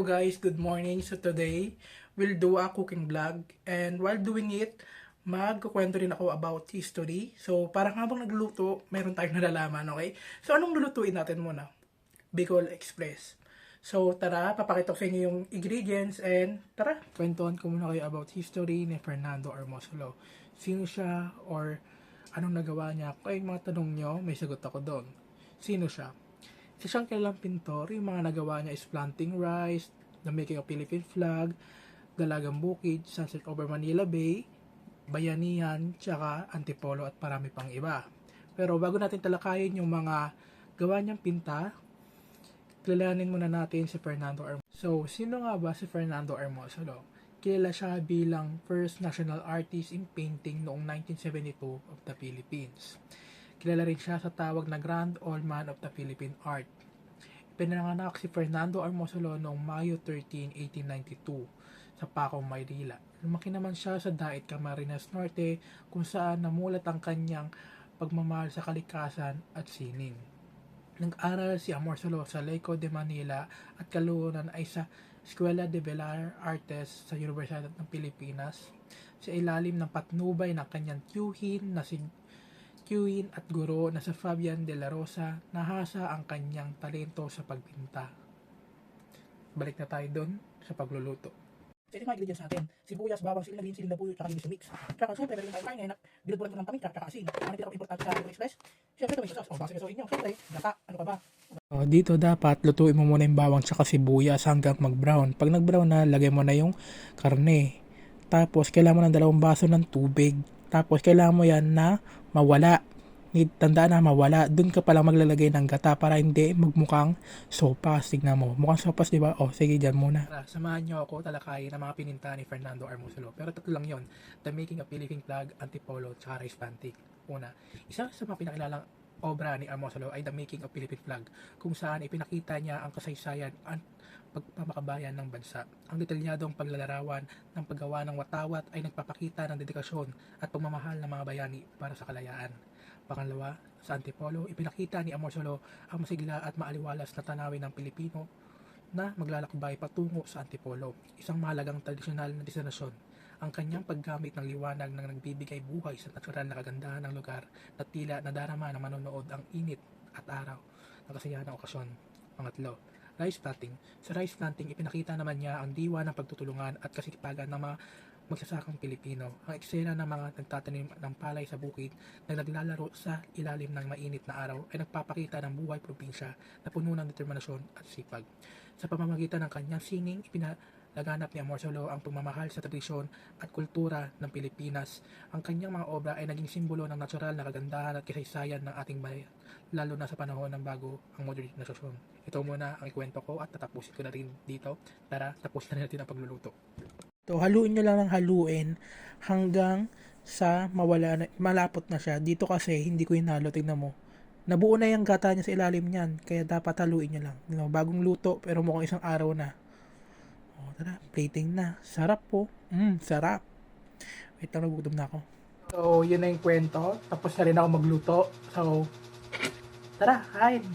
Hello guys, good morning. So today, we'll do a cooking vlog. And while doing it, magkukwento rin ako about history. So parang habang nagluluto, meron tayong nalalaman, okay? So anong lulutuin natin muna? Bicol Express. So tara, papakita ko sa inyo yung ingredients and tara, kwentuhan ko muna kayo about history ni Fernando Armosolo. Sino siya or anong nagawa niya? Kung yung mga tanong nyo, may sagot ako doon. Sino siya? Isa siyang kilalang pintor. Yung mga nagawa niya is Planting Rice, The Making of Philippine Flag, Dalagang Bukid, Sunset over Manila Bay, Bayanihan, tsaka Antipolo at marami pang iba. Pero bago natin talakayin yung mga gawa niyang pinta, kilalanin muna natin si Fernando Armosolo. So, sino nga ba si Fernando Armosolo? Kilala siya bilang first national artist in painting noong 1972 of the Philippines. Kilala rin siya sa tawag na Grand Old Man of the Philippine Art. Pinanganak si Fernando Armosolo noong Mayo 13, 1892 sa Pacong, Maynila. Lumaki naman siya sa Dait, Camarines Norte kung saan namulat ang kanyang pagmamahal sa kalikasan at sining. Nag-aral si Armosolo sa Liceo de Manila at kalaunan ay sa Escuela de Bellas Artes sa Universidad ng Pilipinas. Sa ilalim ng patnubay ng kanyang tiyuhin at guro na sa Fabian de la Rosa, nahasa ang kanyang talento sa pagpinta. Balik na tayo doon sa pagluluto. So ito yung mga ingredients natin. Sibuyas, bawang, siling, siling labuyo, tsaka ginis mix. Tsaka super, meron tayong karne na binudbulan ko ng paminta, tsaka asin. Ano pinaka-importante sa Bicol Express? Siyempre ito may sauce. O, base sa inyo. Siyempre, gata. Ano pa ba? Dito dapat lutuin mo muna yung bawang tsaka sibuyas hanggang mag-brown. Pag nag-brown na, lagay mo na yung karne. Tapos, kailangan mo ng 2 baso ng tubig. Tapos, kailangan mo yan na mawala. Tandaan na mawala. Doon ka palang maglalagay ng gata para hindi magmukhang sopas. Tignan mo. Mukhang sopas, di ba? O, sige, dyan muna. Samahan nyo ako talakayin ng mga pininta ni Fernando Armosolo. Pero tatlo lang yon: The Making of Philippine Flag, Antipolo, tsaka Rice Planting. Una, isa sa mga pinakilalang obra ni Armosolo ay The Making of Philippine Flag, kung saan ipinakita niya ang kasaysayan at pagpapakabayan ng bansa. Ang detalyadong paglalarawan ng paggawa ng watawat ay nagpapakita ng dedikasyon at pagmamahal ng mga bayani para sa kalayaan. Pangalawa, sa Antipolo, ipinakita ni Armosolo ang masigla at maaliwalas na tanawin ng Pilipino na maglalakbay patungo sa Antipolo, isang mahalagang tradisyonal na destinasyon. Ang kanyang paggamit ng liwanag na nagbibigay buhay sa natural na kagandahan ng lugar na tila nadarama ng manonood ang init at araw na kasiyahan ng okasyon. Pangatlo, rice planting. Sa rice planting, ipinakita naman niya ang diwa ng pagtutulungan at kasipagan ng mga magsasakang Pilipino. Ang eksena ng mga nagtatanim ng palay sa bukid na naglalaro sa ilalim ng mainit na araw ay nagpapakita ng buhay probinsya na puno ng determinasyon at sipag. Sa pamamagitan ng kanyang sining, laganap ni Armosolo ang pagmamahal sa tradisyon at kultura ng Pilipinas. Ang kanyang mga obra ay naging simbolo ng natural na kagandahan at kasaysayan ng ating bayan, lalo na sa panahon ng bago ang modernisasyon. Ito muna ang ikwento ko at tatapusin ko na rin dito. Tara, tapusin na natin ang pagluluto. So, haluin nyo lang ng haluin hanggang sa malapot na siya. Dito kasi, hindi ko hinalo. Tignan mo. Nabuo na yung gata niya sa ilalim niyan. Kaya dapat haluin nyo lang. Bagong luto, pero mukhang isang araw na. O, tara, plating na. Sarap po. Sarap. Wait lang, nagugutom na ako. So, yun na yung kwento. Tapos na rin ako magluto. So, tara, kain.